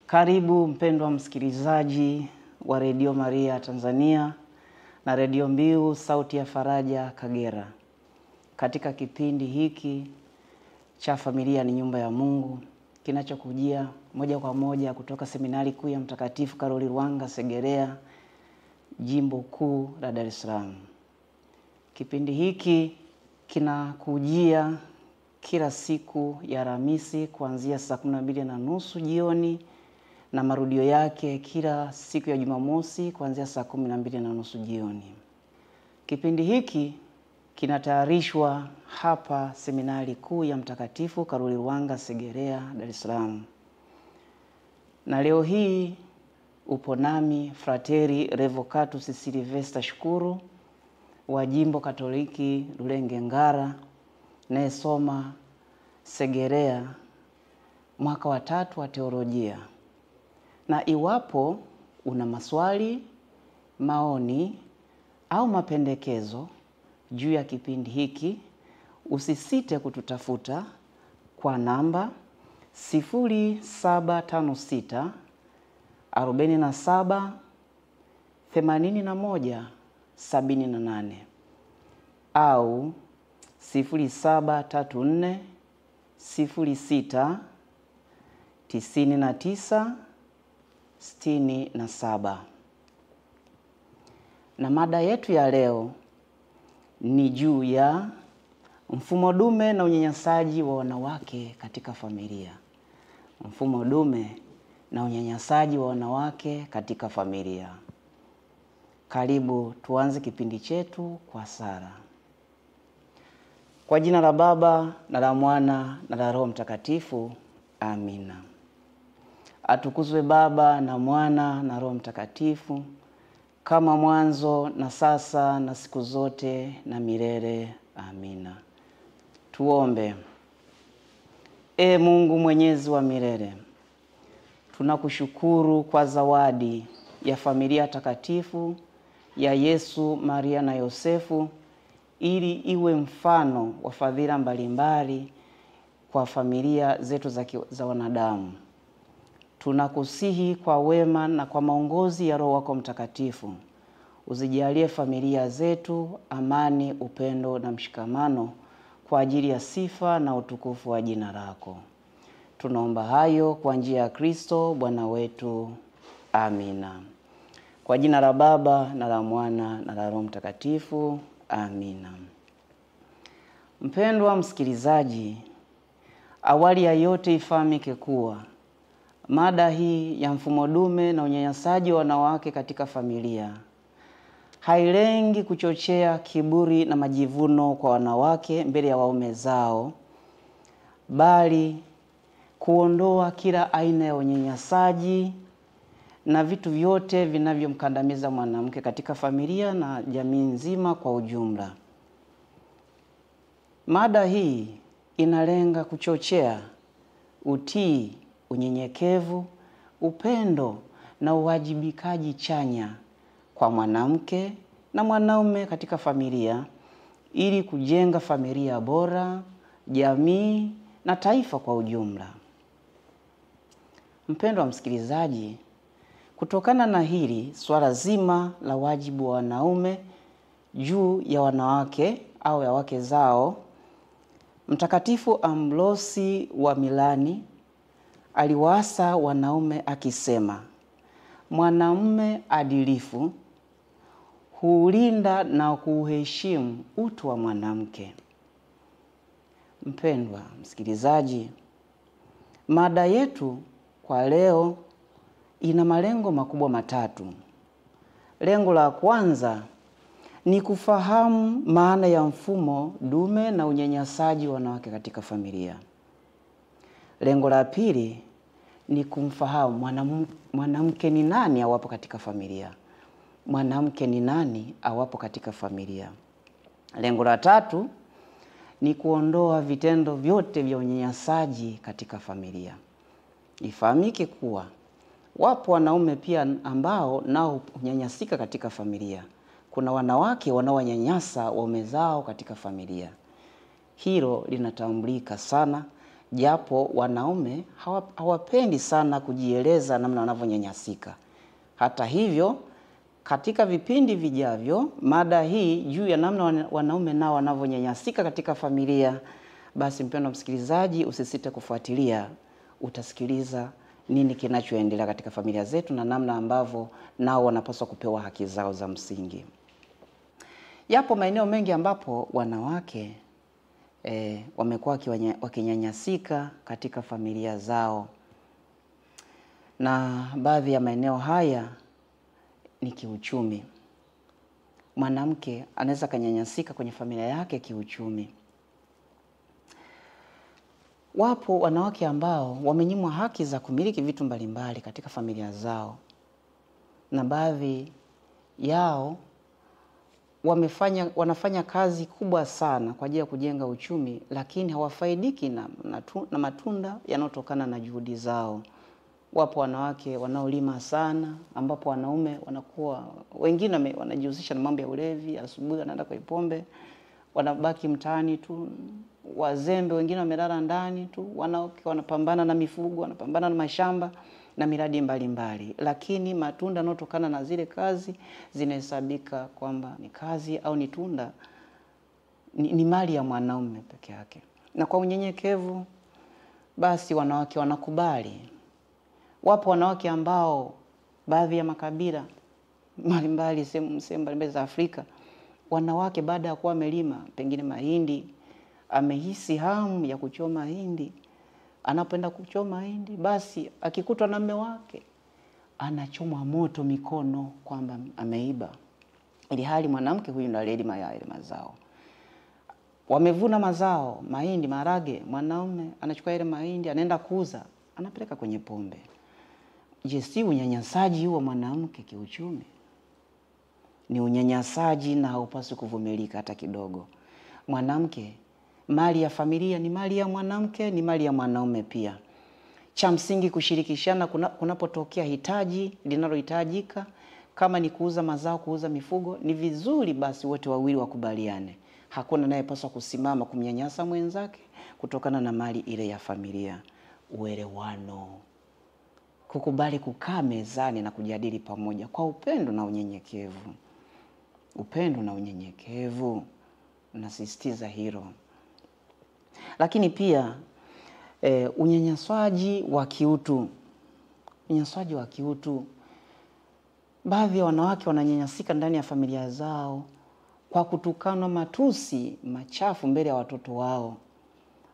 Karibu mpendwa msikilizaji wa Radio Maria Tanzania na Radio Mbiu Sauti ya Faraja Kagera. Katika kipindi hiki cha Familia ni Nyumba ya Mungu, kinachokujia moja kwa moja kutoka Seminari Kuu ya Mtakatifu Karoli Lwanga Segerea, Jimbo Kuu la Dar es Salaam. Kipindi hiki kinakujia kila siku ya Alhamisi kuanzia saa 12:30 jioni na marudio yake kila siku ya Jumamosi kuanzia saa 12:30 jioni. Kipindi hiki kinatayarishwa hapa Seminari Kuu ya Mtakatifu Karoli Lwanga Segerea, Dar es Salaam. Na leo hii upo nami Frateri Revocatus Silvester Shukuru wa Jimbo Katoliki Rulenge Ngara, nayesoma Segerea mwaka wa 3 wa teolojia. Na iwapo una maswali, maoni au mapendekezo juu ya kipindi hiki, usisite kututafuta kwa namba 0756 47 81 78 au 0734 06 99 67. Na mada yetu ya leo ni juu ya mfumo dume na unyanyasaji wa wanawake katika familia. Mfumo dume na unyanyasaji wa wanawake katika familia. Karibu tuanze kipindi chetu kwa sala. Kwa jina la Baba na la Mwana na la Roho Mtakatifu. Amina. Atukuzwe Baba na Mwana na Roho Mtakatifu, kama mwanzo na sasa na siku zote na milele. Amina. Tuombe. Mungu Mwenyezi wa milele, tunakushukuru kwa zawadi ya familia takatifu ya Yesu, Maria na Yosefu, ili iwe mfano wa fadhila mbalimbali kwa familia zetu za wanadamu. Tunakusihi kwa wema na kwa maongozi ya Roho wako Mtakatifu, uzijalie familia zetu amani, upendo na mshikamano kwa ajili ya sifa na utukufu wa jina lako. Tunaomba hayo kwa njia ya Kristo Bwana wetu. Amina. Kwa jina la Baba na la Mwana na la Roho Mtakatifu. Amina. Mpendwa msikilizaji, awali ya yote ifahamike kuwa mada hii ya mfumo dume na unyanyasaji wa wanawake katika familia hailengi kuchochea kiburi na majivuno kwa wanawake mbele ya waume zao, bali kuondoa kila aina ya unyanyasaji na vitu vyote vinavyomkandamiza mwanamke katika familia na jamii nzima kwa ujumla. Mada hii inalenga kuchochea utii, unyenyekevu, upendo na uwajibikaji chanya kwa mwanamke na mwanaume katika familia, ili kujenga familia bora, jamii na taifa kwa ujumla. Mpendwa msikilizaji, kutokana na hili swala zima la wajibu wa wanaume juu ya wanawake au ya wake zao, Mtakatifu Ambrosi wa Milani aliwaasa wanaume akisema, mwanamume adilifu huulinda na kuheshimu utu wa mwanamke. Mpendwa msikilizaji, mada yetu kwa leo ina malengo makubwa matatu. Lengo la kwanza ni kufahamu maana ya mfumo dume na unyanyasaji wa wanawake katika familia. Lengo la pili ni kumfahamu mwanamke ni nani awapo katika familia. Mwanamke ni nani awapo katika familia. Lengo la tatu ni kuondoa vitendo vyote vya unyanyasaji katika familia. Ifahamike kuwa wapo wanaume pia ambao nao unyanyasika katika familia. Kuna wanawake wanaowanyanyasa waume zao katika familia. Hilo linatambulika sana japo wanaume hawapendi sana kujieleza namna wanavyonyanyasika. Hata hivyo, katika vipindi vijavyo, mada hii juu ya namna wanaume nao wanavyonyanyasika katika familia, basi mpendwa msikilizaji, usisite kufuatilia. Utasikiliza nini kinachoendelea katika familia zetu na namna ambavyo nao wanapaswa kupewa haki zao za msingi. Yapo maeneo mengi ambapo wanawake wamekuwa wakinyanyasika katika familia zao, na baadhi ya maeneo haya ni kiuchumi. Mwanamke anaweza kanyanyasika kwenye familia yake kiuchumi. Wapo wanawake ambao wamenyimwa haki za kumiliki vitu mbalimbali katika familia zao, na baadhi yao wanafanya kazi kubwa sana kwa ajili ya kujenga uchumi, lakini hawafaidiki na matunda yanayotokana na juhudi zao. Wapo wanawake wanaolima sana, ambapo wanaume wanakuwa wengine wanajihusisha na mambo ya ulevi, asubuhi wanaenda kwa pombe, wanabaki mtaani tu, wazembe, wengine wamelala ndani tu. Wanawake wanapambana na mifugo, wanapambana na mashamba na miradi mbalimbali, lakini matunda yanayotokana na zile kazi zinahesabika kwamba ni kazi au ni tunda, ni mali ya mwanaume peke yake. Na kwa unyenyekevu basi wanawake wanakubali. Wapo wanawake ambao baadhi ya makabila mbalimbali sehemu mbalimbali za Afrika, wanawake baada ya kuwa amelima pengine mahindi, amehisi hamu ya kuchoma hindi, anapoenda kuchoma hindi, basi akikutwa na mume wake anachomwa moto mikono kwamba ameiba, ili hali mwanamke huyu ndo alilima yale mazao. Wamevuna mazao, mahindi, maharage, mwanaume anachukua yale mahindi anaenda kuuza, anapeleka kwenye pombe. Je, si unyanyasaji huo mwanamke kiuchumi? Ni unyanyasaji na haupaswi kuvumilika hata kidogo. Mwanamke, mali ya familia ni mali ya mwanamke, ni mali ya mwanaume pia. Cha msingi kushirikishana kunapotokea hitaji linalohitajika, kama ni kuuza mazao, kuuza mifugo, ni vizuri basi wote wawili wakubaliane. Hakuna anayepaswa kusimama kumnyanyasa mwenzake kutokana na mali ile ya familia. Uelewano, kukubali kukaa mezani na kujadili pamoja kwa upendo na unyenyekevu. Upendo na unyenyekevu, nasisitiza hilo. Lakini pia unyanyaswaji wa kiutu. Unyanyaswaji wa kiutu. Baadhi ya wanawake wananyanyasika ndani ya familia zao kwa kutukana matusi machafu mbele ya watoto wao.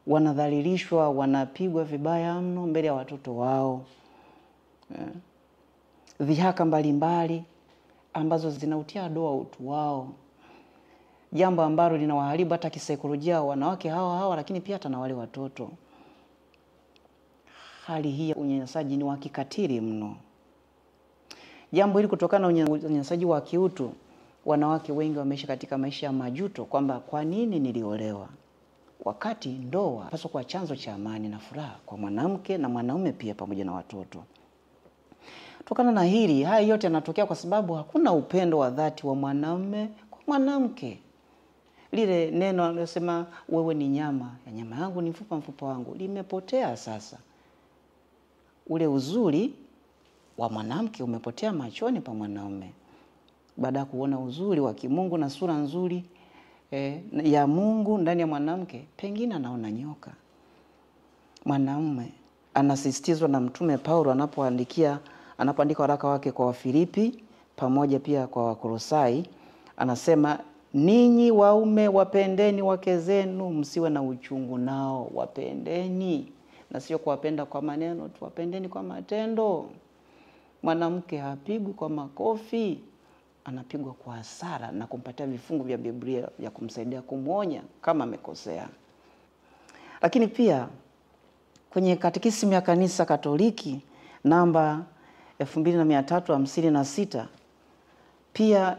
Wanadhalilishwa, wanapigwa vibaya mno mbele ya watoto wao. Dhihaka mbalimbali ambazo zinautia doa utu wao, jambo ambalo linawaharibu hata kisaikolojia wanawake hawa, lakini pia hata na wale watoto. Hali hii ya unyanyasaji ni wa kikatili mno. Jambo hili kutokana na unyanyasaji wa kiutu, wanawake wengi wameishi katika maisha ya majuto kwamba kwa nini niliolewa, wakati ndoa paswa kuwa chanzo cha amani na furaha kwa mwanamke na mwanaume pia pamoja na watoto. Kutokana na hili, haya yote yanatokea kwa sababu hakuna upendo wa dhati wa mwanamume kwa mwanamke. Lile neno alilosema wewe ni nyama ya nyama yangu, ni mfupa wangu, limepotea sasa. Ule uzuri wa mwanamke umepotea machoni pa mwanaume. Baada ya kuona uzuri wa kimungu na sura nzuri ya Mungu ndani ya mwanamke, pengine anaona nyoka. Mwanaume anasisitizwa na Mtume Paulo anapoandika waraka wake kwa Wafilipi pamoja pia kwa Wakolosai, anasema ninyi waume wapendeni wake zenu, msiwe na uchungu nao. Wapendeni, na sio kuwapenda kwa maneno tu, wapendeni kwa matendo. Mwanamke hapigwi kwa makofi, anapigwa kwa hasara na kumpatia vifungu vya Biblia vya kumsaidia, kumuonya kama amekosea. Lakini pia kwenye katekisimu ya Kanisa Katoliki namba 2356 pia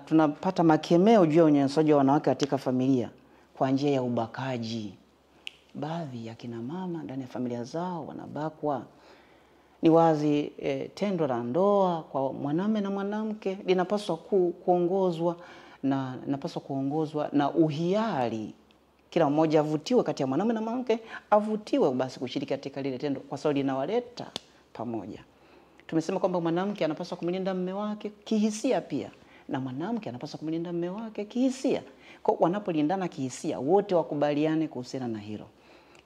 tunapata makemeo juu ya unyanyasaji wa wanawake katika familia kwa njia ya ubakaji. Baadhi ya kina mama ndani ya familia zao wanabakwa. Ni wazi tendo la ndoa kwa mwanamume na mwanamke linapaswa kuongozwa na uhiari Kila mmoja avutiwe, kati ya mwanamume na mwanamke avutiwe basi kushiriki katika lile tendo, kwa sababu linawaleta pamoja. Tumesema kwamba mwanamke anapaswa kumlinda mume wake kihisia pia, na mwanamke anapaswa kumlinda mume wake kihisia. Kwa wanapolindana kihisia, wote wakubaliane kuhusiana na hilo.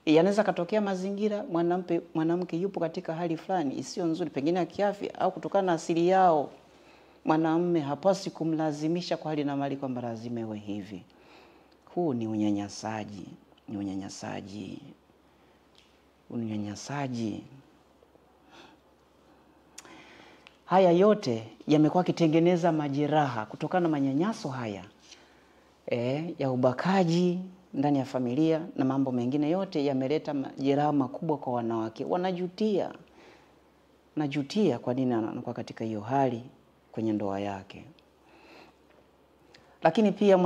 Yanaweza katokea mazingira mwanamke yupo katika hali fulani isiyo nzuri, pengine ya kiafya au kutokana na asili yao. Mwanamume hapaswi kumlazimisha kwa hali na mali kwamba lazima iwe hivi. Huu ni unyanyasaji, ni unyanyasaji. Unyanyasaji. Haya yote yamekuwa kitengeneza majeraha kutokana na manyanyaso haya ya ubakaji ndani ya familia na mambo mengine yote yameleta majeraha makubwa kwa wanawake. Najutia kwa nini anakuwa katika hiyo hali kwenye ndoa yake. Lakini pia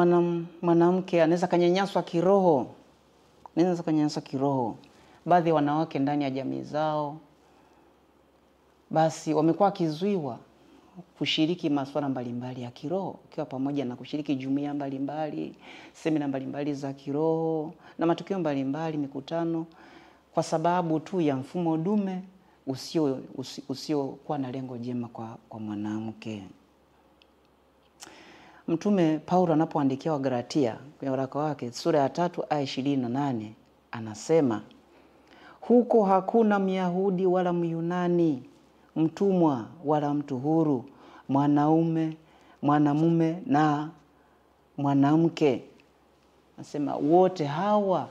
mwanamke anaweza kanyanyaswa kiroho. Anaweza kanyanyaswa kiroho. Baadhi ya wanawake ndani ya jamii zao basi wamekuwa kizuiwa kushiriki masuala mbalimbali ya kiroho, ikiwa pamoja na kushiriki jumuiya mbalimbali, semina mbalimbali za kiroho na matukio mbalimbali, mikutano, kwa sababu tu ya mfumo dume usio kuwa na lengo jema kwa mwanamke. Mtume Paulo anapoandikia Wagalatia kwenye waraka wake sura ya 3 aya 28 anasema, huko hakuna Myahudi wala Myunani, mtumwa wala mtu huru, mwanamume na mwanamke. Anasema wote hawa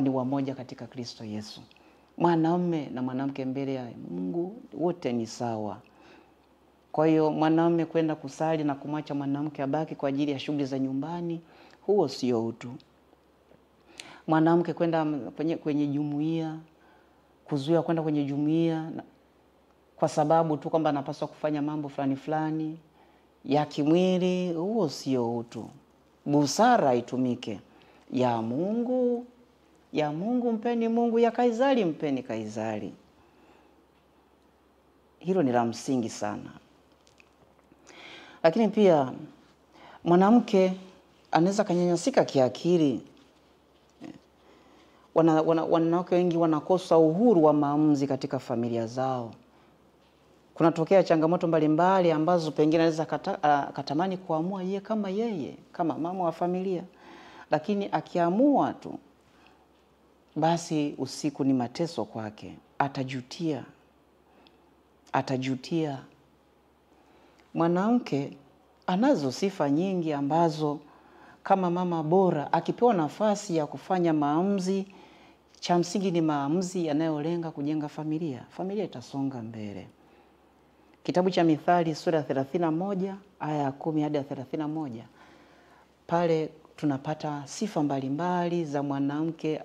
ni wamoja katika Kristo Yesu. Mwanamume na mwanamke mbele ya Mungu wote ni sawa. Kwa hiyo mwanamume kwenda kusali na kumwacha mwanamke abaki kwa ajili ya shughuli za nyumbani, huo sio utu. Mwanamke kwenda kwenye jumuiya, kuzuia kwenda kwenye jumuiya kwa sababu tu kwamba anapaswa kufanya mambo fulani ya kimwili, huo sio utu. Busara itumike. Ya Mungu mpeni Mungu, ya Kaisari mpeni Kaisari. Hilo ni la msingi sana. Lakini pia mwanamke anaweza kanyanyasika kiakili. Wanawake wengi wanakosa uhuru wa maamuzi katika familia zao. Kunatokea changamoto mbalimbali ambazo pengine anaweza katamani kuamua yeye kama mama wa familia, lakini akiamua tu basi usiku ni mateso kwake, atajutia. Mwanamke anazo sifa nyingi ambazo kama mama bora akipewa nafasi ya kufanya maamuzi, cha msingi ni maamuzi yanayolenga kujenga familia itasonga mbele. Kitabu cha Mithali sura ya 31 aya ya 10 hadi 31. Pale tunapata sifa mbalimbali za mwanamke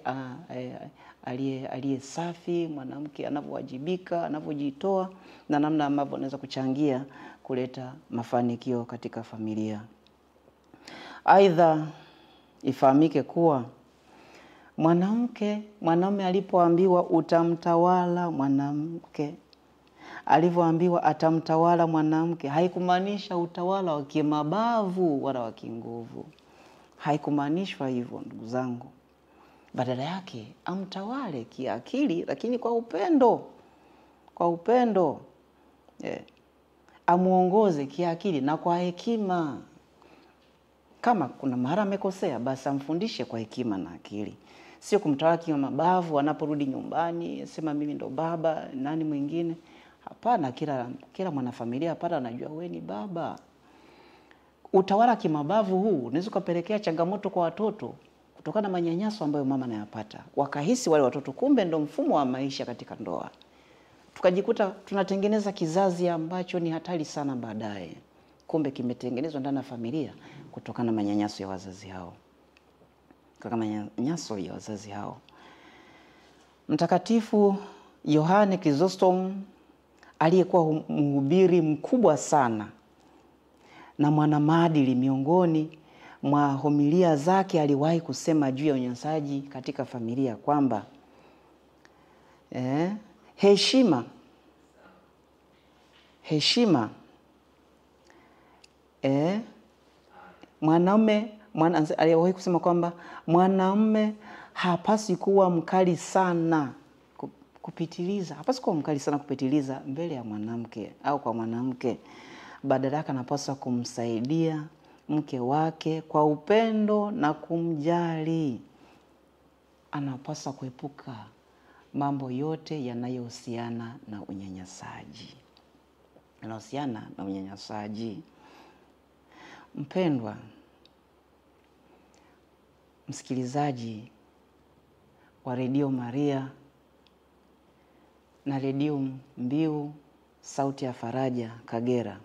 aliye safi, mwanamke anavyowajibika, anavyojitoa na namna ambavyo anaweza kuchangia kuleta mafanikio katika familia. Aidha ifahamike kuwa mwanamume alipoambiwa utamtawala mwanamke, alivyoambiwa atamtawala mwanamke, haikumaanisha utawala wa kimabavu wala wa kinguvu. Haikumaanishwa hivyo ndugu zangu. Badala yake amtawale kiakili, lakini kwa upendo. Amuongoze kiakili na kwa hekima. Kama kuna mahali amekosea, basi amfundishe kwa hekima na akili. Sio kumtawala kimabavu anaporudi nyumbani, sema mimi ndo baba, nani mwingine. Hapana, kila mwanafamilia hapana anajua wewe ni baba. Utawala kimabavu huu unaweza kupelekea changamoto kwa watoto kutokana na manyanyaso ambayo mama anayapata. Wakahisi wale watoto kumbe ndo mfumo wa maisha katika ndoa. Tukajikuta tunatengeneza kizazi ambacho ni hatari sana baadaye. Kumbe kimetengenezwa ndani ya familia kutokana na manyanyaso ya wazazi hao. Mtakatifu Yohane Chrysostom aliyekuwa mhubiri mkubwa sana na mwana maadili, miongoni mwa homilia zake aliwahi kusema juu ya unyanyasaji katika familia kwamba heshima aliwahi kusema kwamba mwanamume hapaswi kuwa mkali sana kupitiliza. Hapaswi kuwa mkali sana kupitiliza mbele ya mwanamke au kwa mwanamke. Badala yake anapaswa kumsaidia mke wake kwa upendo na kumjali. Anapaswa kuepuka mambo yote yanayohusiana na unyanyasaji. Mpendwa msikilizaji wa Radio Maria na Radio Mbiu Sauti ya Faraja Kagera.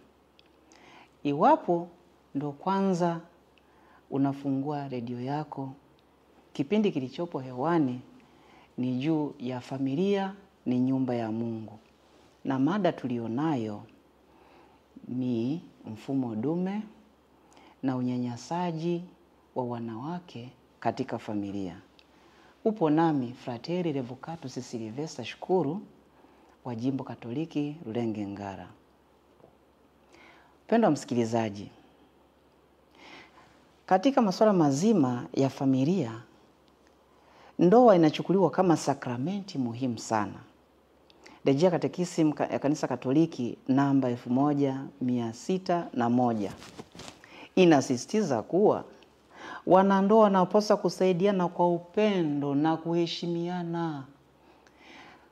Iwapo ndo kwanza unafungua redio yako, kipindi kilichopo hewani ni juu ya familia ni nyumba ya Mungu. Na mada tulionayo ni mfumo dume na unyanyasaji wa wanawake katika familia. Upo nami Frateri Revocatus Silvester Shukuru wa Jimbo Katoliki Rulenge Ngara. Mpendwa msikilizaji, katika masuala mazima ya familia, ndoa inachukuliwa kama sakramenti muhimu sana. Rejea Katekisimu ya Kanisa Katoliki namba 1601 inasisitiza kuwa wanandoa wanapaswa kusaidiana kwa upendo na kuheshimiana.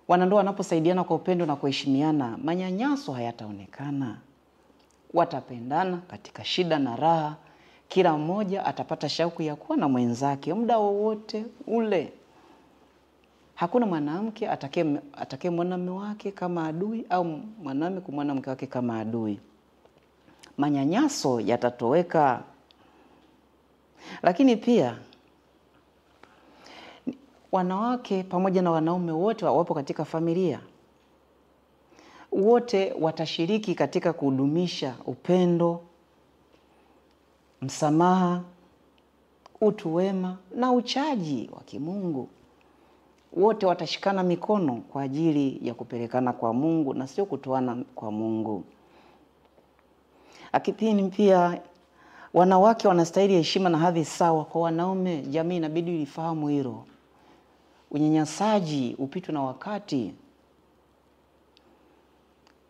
Wanandoa wanaposaidiana kwa upendo na kuheshimiana, manyanyaso hayataonekana. Watapendana katika shida na raha. Kila mmoja atapata shauku ya kuwa na mwenzake muda wowote ule. Hakuna mwanamke atakayemwona mume wake kama adui au mwanamume kumwona mke wake kama adui. Manyanyaso yatatoweka. Lakini pia wanawake pamoja na wanaume wote wapo katika familia. Wote watashiriki katika kudumisha upendo, msamaha, utu wema na uchaji wa kimungu. Wote watashikana mikono kwa ajili ya kupelekana kwa Mungu na sio kutoana kwa Mungu. Akipini pia wanawake wanastahili heshima na hadhi sawa kwa wanaume. Jamii inabidi ifahamu hilo. Unyanyasaji upitwe na wakati.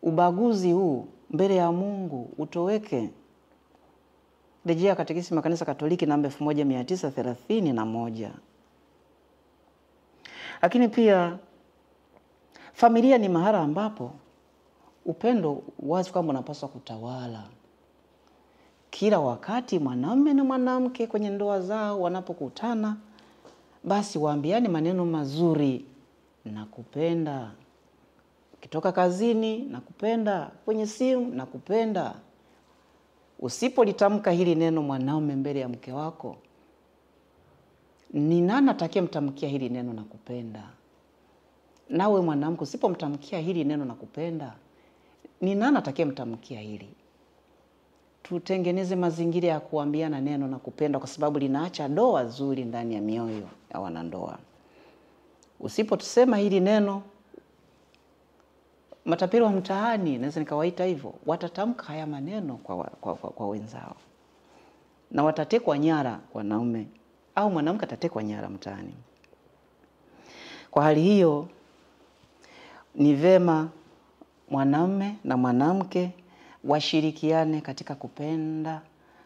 Ubaguzi huu mbele ya Mungu utoweke. Rejea Katekisimu ya Kanisa Katoliki namba 1931. Lakini pia familia ni mahali ambapo upendo wazi kwamba unapaswa kutawala. Kila wakati mwanamume na mwanamke kwenye ndoa zao wanapokutana, basi waambiane maneno mazuri, nakupenda. Ukitoka kazini, nakupenda. Kwenye simu, nakupenda. Usipolitamka hili neno mwanaume mbele ya mke wako, ni nani atakayemtamkia hili neno nakupenda? Nawe mwanamke usipomtamkia hili neno nakupenda, ni nani atakayemtamkia hili? Tutengeneze mazingira ya kuambiana neno nakupenda, kwa sababu linaacha doa zuri ndani ya mioyo ya wanandoa. Usipotusema hili neno, matapeli wa mtaani, naweza nikawaita hivyo, watatamka haya maneno kwa wenzao. Na watatekwa nyara wanaume au mwanamke atatekwa nyara mtaani. Kwa hali hiyo ni vema mwanamume na mwanamke washirikiane katika kupenda,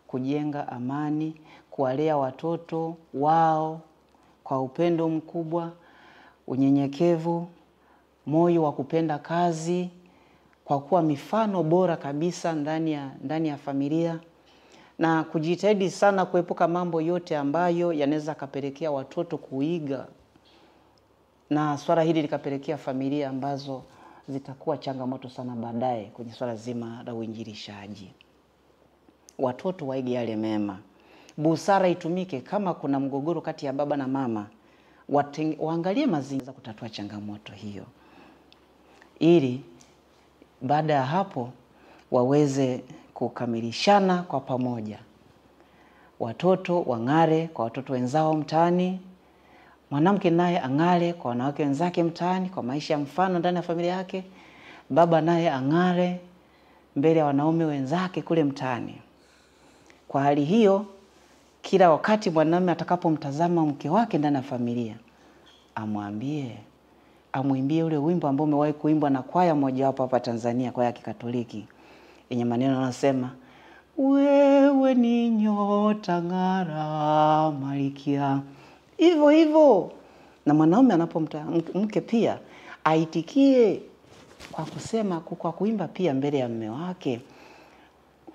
kujenga amani, kuwalea watoto wao kwa upendo mkubwa, unyenyekevu, moyo wa kupenda kazi, kwa kuwa mifano bora kabisa ndani ya familia, na kujitahidi sana kuepuka mambo yote ambayo yanaweza kapelekea watoto kuiga, na swala hili likapelekea familia ambazo zitakuwa changamoto sana baadaye kwenye swala zima la uinjilishaji. Watoto waige yale mema. Busara itumike kama kuna mgogoro kati ya baba na mama, waangalie mazingira kutatua changamoto hiyo, ili baada ya hapo waweze kukamilishana kwa pamoja. Watoto wang'are kwa watoto wenzao mtaani, mwanamke naye ang'are kwa wanawake wenzake mtaani kwa maisha ya mfano ndani ya familia yake, baba naye ang'are mbele ya wanaume wenzake kule mtaani. Kwa hali hiyo kila wakati mwanamume atakapomtazama mke wake ndani ya familia, amwimbie ule wimbo ambao umewahi kuimbwa na kwaya moja hapo hapa Tanzania, kwaya ya Kikatoliki, yenye maneno yanasema, wewe ni nyota ng'ara Malkia. Hivyo hivyo na mwanaume mke pia aitikie kwa kusema, kwa kuimba pia mbele ya mume wake,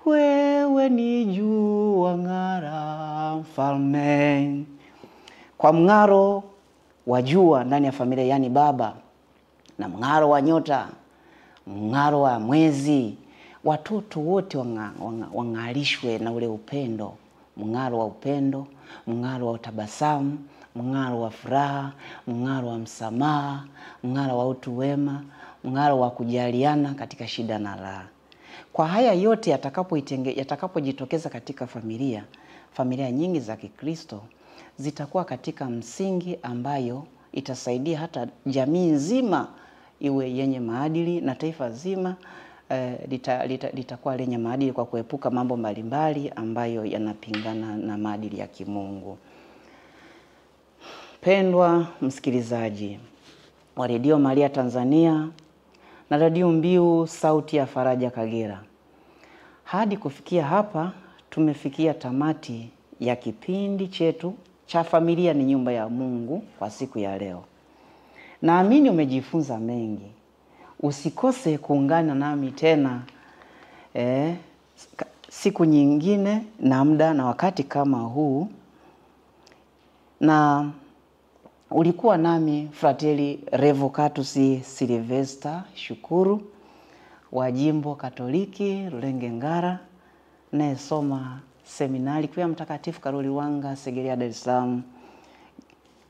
wewe ni jua ng'ara mfalme. Kwa mng'aro wa jua ndani ya familia, yani baba, na mng'aro wa nyota, mng'aro wa mwezi, watoto wote wang'arishwe na ule upendo, mng'aro wa upendo, mng'aro wa utabasamu, mng'aro wa furaha, mng'aro wa msamaha, mng'aro wa utu wema, mng'aro wa kujaliana katika shida na raha. Kwa haya yote yatakapojitokeza katika familia nyingi za Kikristo zitakuwa katika msingi ambayo itasaidia hata jamii nzima iwe yenye maadili, na taifa zima litakuwa lenye maadili kwa kuepuka mambo mbalimbali ambayo yanapingana na maadili ya kimungu. Pendwa msikilizaji wa Radio Maria Tanzania na Radio Mbiu Sauti ya Faraja Kagera, hadi kufikia hapa tumefikia tamati ya kipindi chetu cha Familia ni Nyumba ya Mungu kwa siku ya leo. Naamini umejifunza mengi. Usikose kuungana nami tena siku nyingine na muda na wakati kama huu. Na ulikuwa nami Frateli Revocatus Silvester Shukuru wa Jimbo Katoliki Rulenge Ngara, nayesoma seminari kuu ya Mtakatifu Karoli Wanga Segerea, Dar es Salaam,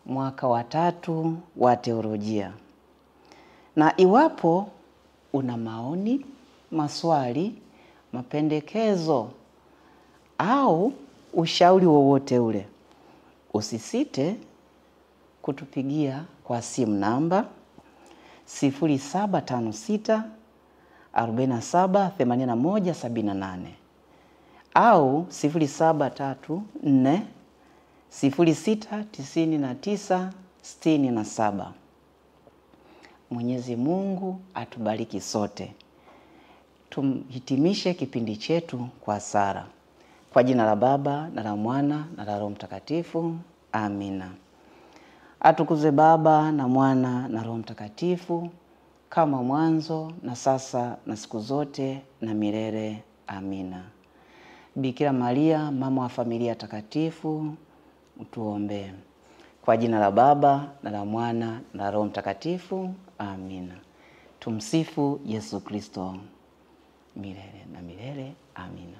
mwaka wa 3 wa teolojia. Na iwapo una maoni, maswali, mapendekezo au ushauri wowote ule, usisite kutupigia kwa simu namba 0756 47 81 78 au 0734 06 99 67. Mwenyezi Mungu atubariki sote. Tumhitimishe kipindi chetu kwa sala. Kwa jina la Baba na la Mwana na la Roho Mtakatifu. Amina. Atukuzwe Baba na Mwana na Roho Mtakatifu, kama mwanzo na sasa na siku zote na milele. Amina. Bikira Maria, mama wa familia takatifu, utuombee. Kwa jina la Baba na la Mwana na la Roho Mtakatifu. Amina. Tumsifu Yesu Kristo milele na milele. Amina.